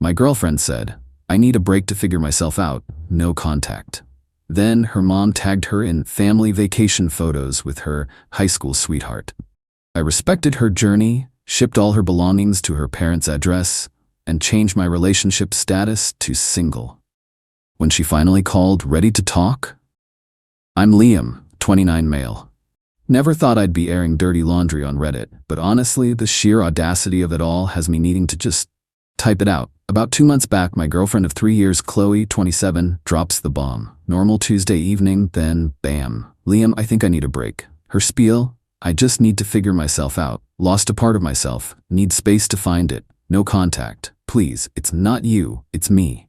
My girlfriend said, I need a break to figure myself out, no contact. Then her mom tagged her in family vacation photos with her high school sweetheart. I respected her journey, shipped all her belongings to her parents' address, and changed my relationship status to single. When she finally called, ready to talk? I'm Liam, 29 male. Never thought I'd be airing dirty laundry on Reddit, but honestly, the sheer audacity of it all has me needing to just type it out. About 2 months back, my girlfriend of 3 years, Chloe, 27, drops the bomb. Normal Tuesday evening, then bam. Liam, I think I need a break. Her spiel, I just need to figure myself out. Lost a part of myself. Need space to find it. No contact. Please, it's not you, it's me.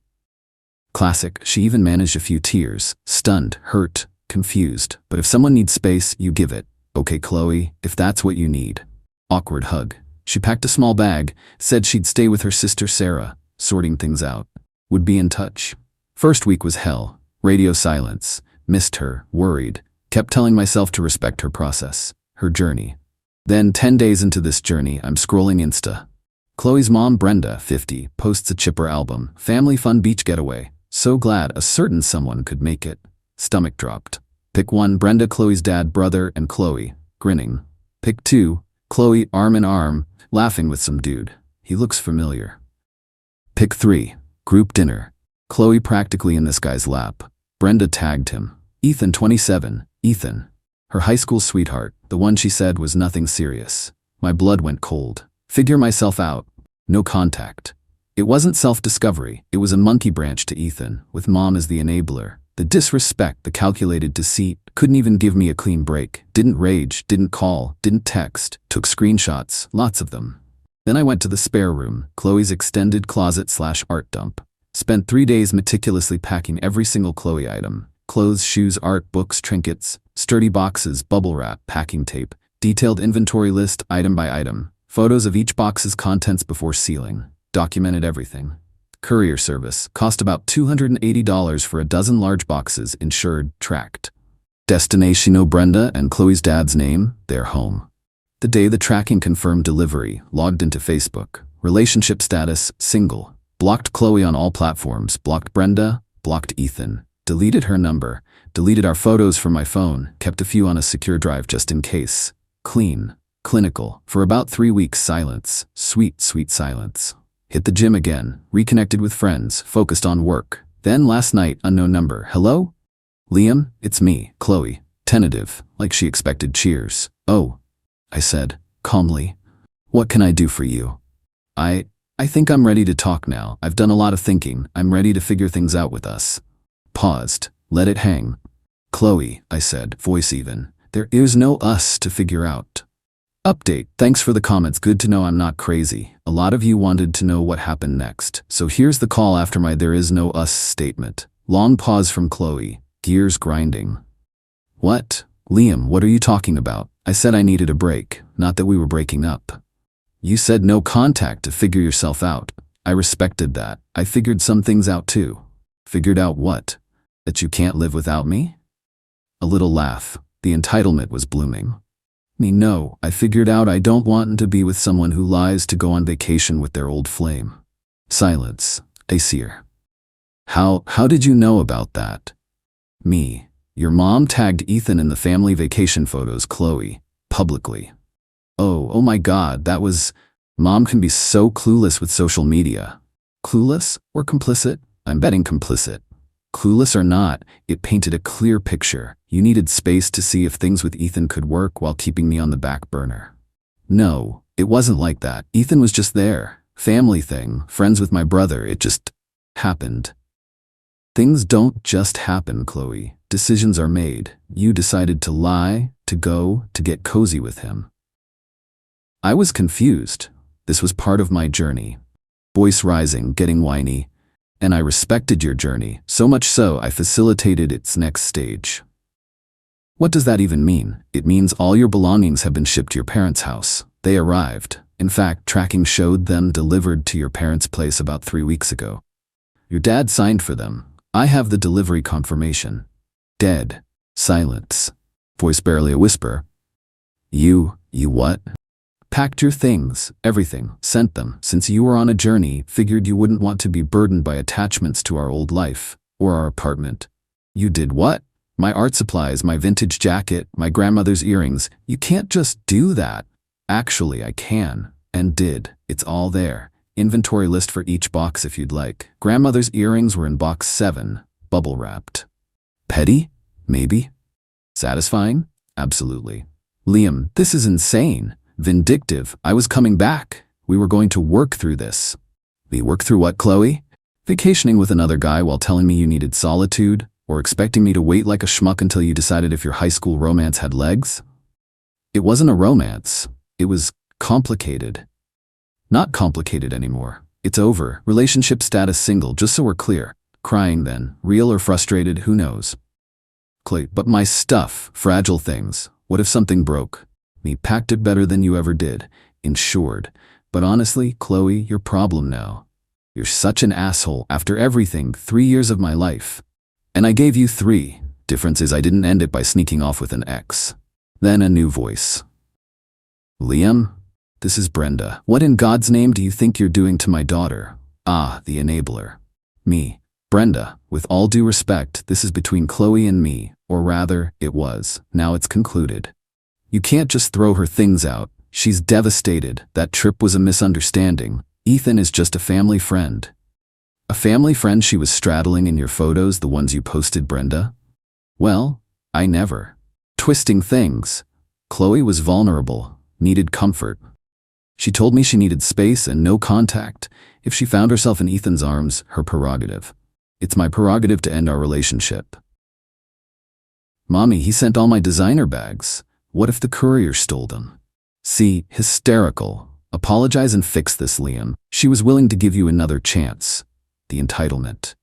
Classic. She even managed a few tears. Stunned, hurt, confused. But if someone needs space, you give it. Okay, Chloe, if that's what you need. Awkward hug. She packed a small bag, said she'd stay with her sister Sarah, sorting things out. Would be in touch. First week was hell. Radio silence. Missed her, worried. Kept telling myself to respect her process, her journey. Then 10 days into this journey, I'm scrolling Insta. Chloe's mom, Brenda, 50, posts a chipper album. Family fun beach getaway. So glad a certain someone could make it. Stomach dropped. Pick 1, Brenda, Chloe's dad, brother, and Chloe, grinning. Pick 2, Chloe, arm in arm, laughing with some dude. He looks familiar. Pick 3, group dinner. Chloe practically in this guy's lap. Brenda tagged him. Ethan, 27, Ethan. Her high school sweetheart, the one she said was nothing serious. My blood went cold. Figure myself out. No contact. It wasn't self-discovery, it was a monkey branch to Ethan, with mom as the enabler. The disrespect, the calculated deceit, couldn't even give me a clean break. Didn't rage, didn't call, didn't text, took screenshots, lots of them. Then I went to the spare room, Chloe's extended closet/art dump. Spent 3 days meticulously packing every single Chloe item. Clothes, shoes, art, books, trinkets, sturdy boxes, bubble wrap, packing tape, detailed inventory list, item by item, photos of each box's contents before sealing. Documented everything. Courier service, cost about $280 for a dozen large boxes, insured, tracked. Destination, Brenda and Chloe's dad's name, their home. The day the tracking confirmed delivery, logged into Facebook. Relationship status, single. Blocked Chloe on all platforms, blocked Brenda, blocked Ethan. Deleted her number, deleted our photos from my phone, kept a few on a secure drive just in case. Clean, clinical. For about 3 weeks, silence. Sweet, sweet silence. Hit the gym again, reconnected with friends, focused on work. Then last night, unknown number. Hello? Liam, it's me, Chloe. Tentative, like she expected cheers. Oh, I said, calmly. What can I do for you? I think I'm ready to talk now. I've done a lot of thinking. I'm ready to figure things out with us. Paused, let it hang. Chloe, I said, voice even. There is no us to figure out. Update, thanks for the comments, good to know I'm not crazy. A lot of you wanted to know what happened next, so here's the call after my there is no us statement. Long pause from Chloe, gears grinding. What? Liam, what are you talking about? I said I needed a break, not that we were breaking up. You said no contact to figure yourself out. I respected that. I figured some things out too. Figured out what? That you can't live without me? A little laugh. The entitlement was blooming. No, I figured out I don't want to be with someone who lies to go on vacation with their old flame. Silence. Aesir. How did you know about that? Me. Your mom tagged Ethan in the family vacation photos, Chloe, publicly. Oh my God, that was... Mom can be so clueless with social media. Clueless or complicit? I'm betting complicit. Clueless or not, it painted a clear picture. You needed space to see if things with Ethan could work while keeping me on the back burner. No, it wasn't like that. Ethan was just there. Family thing, friends with my brother, it just happened. Things don't just happen, Chloe. Decisions are made. You decided to lie, to go, to get cozy with him. I was confused. This was part of my journey. Voice rising, getting whiny. And I respected your journey, so much so I facilitated its next stage. What does that even mean? It means all your belongings have been shipped to your parents' house. They arrived. In fact, tracking showed them delivered to your parents' place about 3 weeks ago. Your dad signed for them. I have the delivery confirmation. Dead. Silence. Voice barely a whisper. You what? Packed your things, everything, sent them. Since you were on a journey, figured you wouldn't want to be burdened by attachments to our old life, or our apartment. You did what? My art supplies, my vintage jacket, my grandmother's earrings. You can't just do that. Actually, I can, and did. It's all there. Inventory list for each box if you'd like. Grandmother's earrings were in box 7, bubble wrapped. Petty? Maybe. Satisfying? Absolutely. Liam, this is insane. Vindictive. I was coming back. We were going to work through this. We work through what, Chloe? Vacationing with another guy while telling me you needed solitude, or expecting me to wait like a schmuck until you decided if your high school romance had legs? It wasn't a romance. It was complicated. Not complicated anymore. It's over. Relationship status single, just so we're clear. Crying then. Real or frustrated, who knows? Chloe, but my stuff, fragile things. What if something broke? Me packed it better than you ever did. Insured. But honestly, Chloe, your problem now. You're such an asshole. After everything, 3 years of my life. And I gave you 3. Difference is I didn't end it by sneaking off with an ex. Then a new voice. Liam? This is Brenda. What in God's name do you think you're doing to my daughter? Ah, the enabler. Me. Brenda, with all due respect, this is between Chloe and me, or rather, it was. Now it's concluded. You can't just throw her things out. She's devastated. That trip was a misunderstanding. Ethan is just a family friend. A family friend she was straddling in your photos, the ones you posted, Brenda? Well, I never. Twisting things. Chloe was vulnerable, needed comfort. She told me she needed space and no contact. If she found herself in Ethan's arms, her prerogative. It's my prerogative to end our relationship. Mommy, he sent all my designer bags. What if the courier stole them? See, hysterical. Apologize and fix this, Liam. She was willing to give you another chance. The entitlement.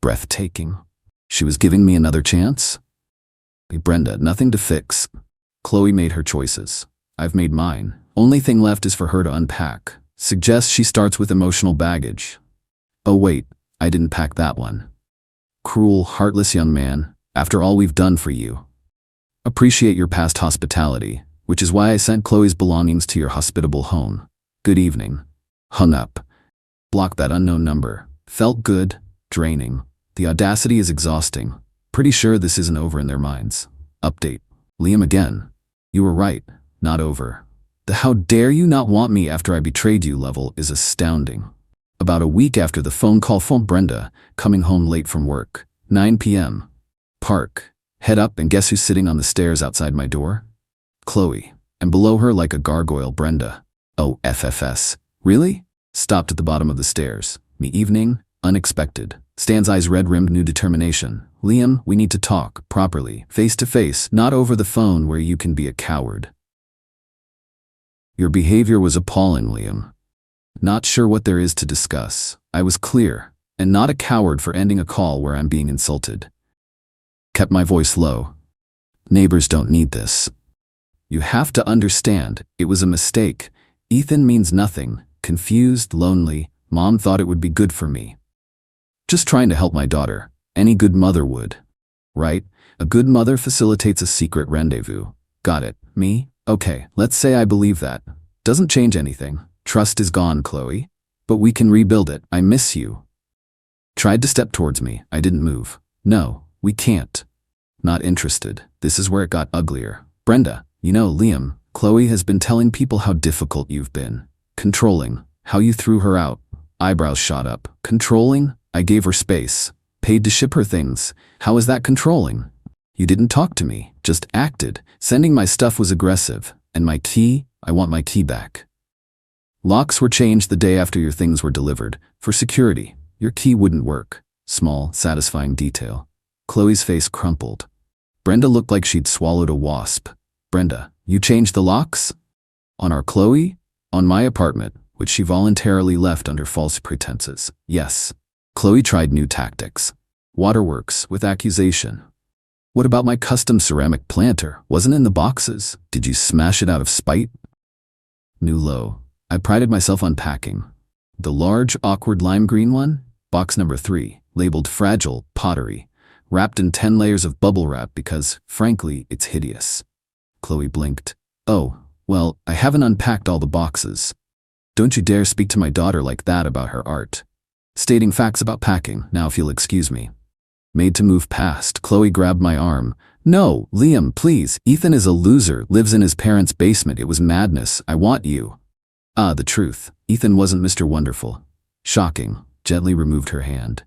Breathtaking. She was giving me another chance? Hey, Brenda, nothing to fix. Chloe made her choices. I've made mine. Only thing left is for her to unpack. Suggest she starts with emotional baggage. Oh wait, I didn't pack that one. Cruel, heartless young man, after all we've done for you. Appreciate your past hospitality, which is why I sent Chloe's belongings to your hospitable home. Good evening. Hung up. Blocked that unknown number. Felt good, draining. The audacity is exhausting. Pretty sure this isn't over in their minds. Update. Liam again. You were right, not over. The how dare you not want me after I betrayed you level is astounding. About a week after the phone call from Brenda, coming home late from work. 9 p.m. Park. Head up and guess who's sitting on the stairs outside my door? Chloe. And below her like a gargoyle, Brenda. Oh, FFS. Really? Stopped at the bottom of the stairs. Me evening, unexpected. Stan's eyes red-rimmed new determination. Liam, we need to talk, properly, face to face, not over the phone where you can be a coward. Your behavior was appalling, Liam. Not sure what there is to discuss. I was clear, and not a coward for ending a call where I'm being insulted. Kept my voice low. Neighbors don't need this. You have to understand, it was a mistake. Ethan means nothing. Confused, lonely. Mom thought it would be good for me. Just trying to help my daughter. Any good mother would. Right? A good mother facilitates a secret rendezvous. Got it. Me? Okay, let's say I believe that. Doesn't change anything. Trust is gone, Chloe. But we can rebuild it. I miss you. Tried to step towards me. I didn't move. No, we can't. Not interested. This is where it got uglier. Brenda, you know, Liam, Chloe has been telling people how difficult you've been. Controlling. How you threw her out. Eyebrows shot up. Controlling? I gave her space. Paid to ship her things. How is that controlling? You didn't talk to me. Just acted. Sending my stuff was aggressive. And my key? I want my key back. Locks were changed the day after your things were delivered. For security. Your key wouldn't work. Small, satisfying detail. Chloe's face crumpled. Brenda looked like she'd swallowed a wasp. Brenda, you changed the locks? On our Chloe? On my apartment, which she voluntarily left under false pretenses. Yes. Chloe tried new tactics. Waterworks, with accusation. What about my custom ceramic planter? Wasn't in the boxes. Did you smash it out of spite? New low. I prided myself on packing. The large, awkward lime green one? Box number 3, labeled fragile, pottery. Wrapped in 10 layers of bubble wrap because, frankly, it's hideous. Chloe blinked. Oh, Well, I haven't unpacked all the boxes. Don't you dare speak to my daughter like that about her art. Stating facts about packing, now if you'll excuse me. Made to move past, Chloe grabbed my arm. No, Liam, please. Ethan is a loser, lives in his parents' basement. It was madness. I want you. The truth. Ethan wasn't Mr. Wonderful. Shocking. Gently removed her hand.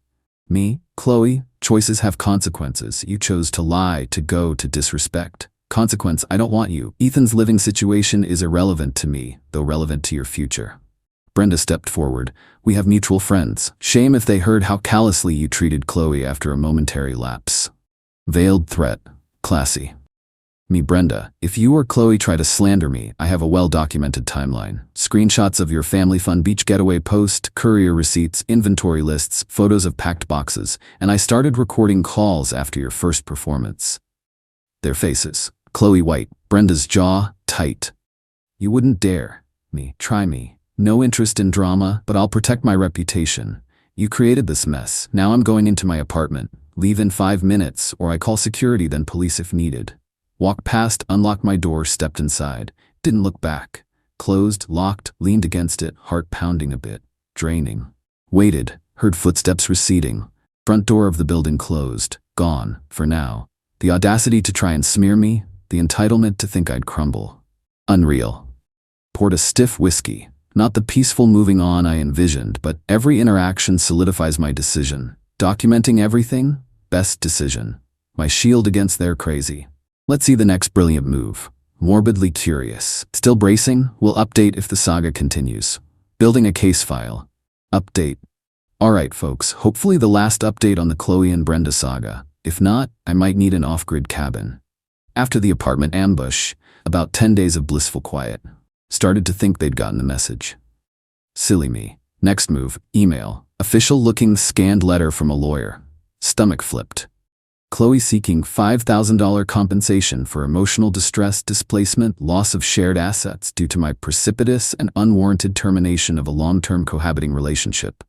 Me? Chloe? Choices have consequences. You chose to lie, to go, to disrespect. Consequence, I don't want you. Ethan's living situation is irrelevant to me, though relevant to your future. Brenda stepped forward. We have mutual friends. Shame if they heard how callously you treated Chloe after a momentary lapse. Veiled threat. Classy. Me, Brenda, if you or Chloe try to slander me, I have a well-documented timeline. Screenshots of your family fun beach getaway post, courier receipts, inventory lists, photos of packed boxes, and I started recording calls after your first performance. Their faces. Chloe white, Brenda's jaw tight. You wouldn't dare. Me, try me. No interest in drama, but I'll protect my reputation. You created this mess. Now I'm going into my apartment. Leave in 5 minutes, or I call security, then police if needed. Walked past, unlocked my door, stepped inside. Didn't look back. Closed, locked, leaned against it, heart pounding a bit. Draining. Waited, heard footsteps receding. Front door of the building closed. Gone, for now. The audacity to try and smear me, the entitlement to think I'd crumble. Unreal. Poured a stiff whiskey. Not the peaceful moving on I envisioned, but every interaction solidifies my decision. Documenting everything? Best decision. My shield against their crazy. Let's see the next brilliant move. Morbidly curious. Still bracing? We'll update if the saga continues. Building a case file. Update. Alright folks, hopefully the last update on the Chloe and Brenda saga. If not, I might need an off-grid cabin. After the apartment ambush, about 10 days of blissful quiet. Started to think they'd gotten the message. Silly me. Next move, email. Official-looking scanned letter from a lawyer. Stomach flipped. Chloe seeking $5,000 compensation for emotional distress, displacement, loss of shared assets due to my precipitous and unwarranted termination of a long-term cohabiting relationship.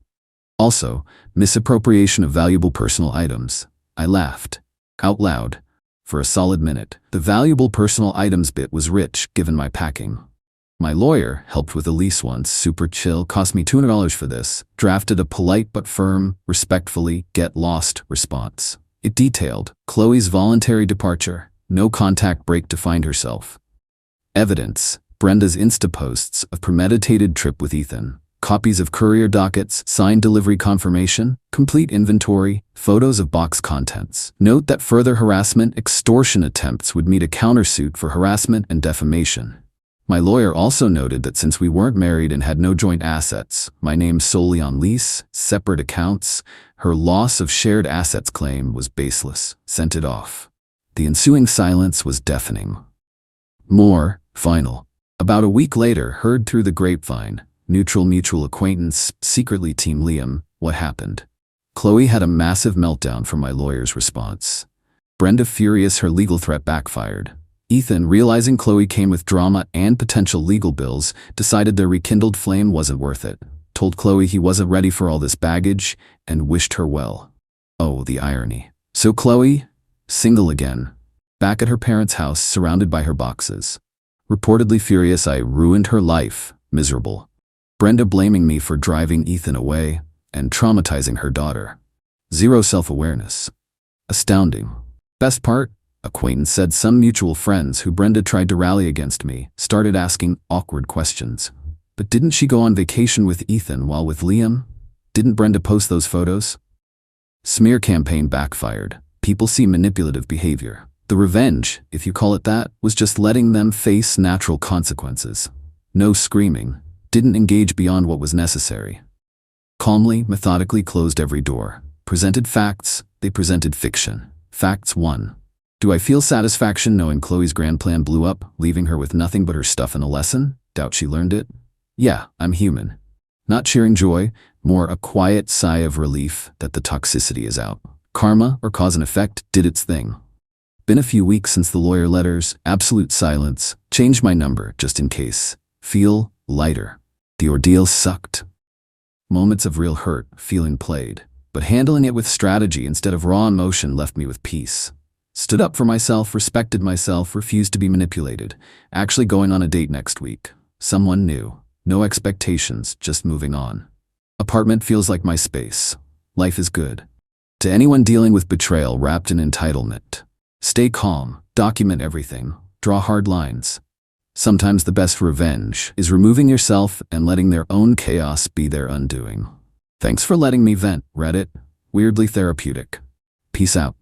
Also, misappropriation of valuable personal items. I laughed. Out loud. For a solid minute. The valuable personal items bit was rich, given my packing. My lawyer helped with a lease once, super chill, cost me $200 for this, drafted a polite but firm, respectfully, get lost response. It detailed Chloe's voluntary departure, no contact break to find herself. Evidence, Brenda's Insta posts of premeditated trip with Ethan, copies of courier dockets, signed delivery confirmation, complete inventory, photos of box contents. Note that further harassment, extortion attempts would meet a countersuit for harassment and defamation. My lawyer also noted that since we weren't married and had no joint assets, my name solely on lease, separate accounts, her loss of shared assets claim was baseless. Sent it off. The ensuing silence was deafening. More, final. About a week later, heard through the grapevine, neutral mutual acquaintance, secretly Team Liam, what happened? Chloe had a massive meltdown from my lawyer's response. Brenda furious, her legal threat backfired. Ethan, realizing Chloe came with drama and potential legal bills, decided their rekindled flame wasn't worth it. Told Chloe he wasn't ready for all this baggage, and wished her well. Oh, the irony. So Chloe, single again, back at her parents' house, surrounded by her boxes. Reportedly furious I ruined her life, miserable. Brenda blaming me for driving Ethan away, and traumatizing her daughter. Zero self-awareness. Astounding. Best part? Acquaintance said some mutual friends who Brenda tried to rally against me started asking awkward questions. But didn't she go on vacation with Ethan while with Liam? Didn't Brenda post those photos? Smear campaign backfired. People see manipulative behavior. The revenge, if you call it that, was just letting them face natural consequences. No screaming. Didn't engage beyond what was necessary. Calmly, methodically closed every door. Presented facts, they presented fiction. Facts 1. Do I feel satisfaction knowing Chloe's grand plan blew up, leaving her with nothing but her stuff and a lesson? Doubt she learned it? Yeah, I'm human. Not cheering joy, more a quiet sigh of relief that the toxicity is out. Karma, or cause and effect, did its thing. Been a few weeks since the lawyer letters, absolute silence, changed my number just in case. Feel lighter. The ordeal sucked. Moments of real hurt, feeling played, but handling it with strategy instead of raw emotion left me with peace. Stood up for myself, respected myself, refused to be manipulated. Actually going on a date next week. Someone new. No expectations, just moving on. Apartment feels like my space. Life is good. To anyone dealing with betrayal wrapped in entitlement, stay calm, document everything, draw hard lines. Sometimes the best revenge is removing yourself and letting their own chaos be their undoing. Thanks for letting me vent, Reddit. Weirdly therapeutic. Peace out.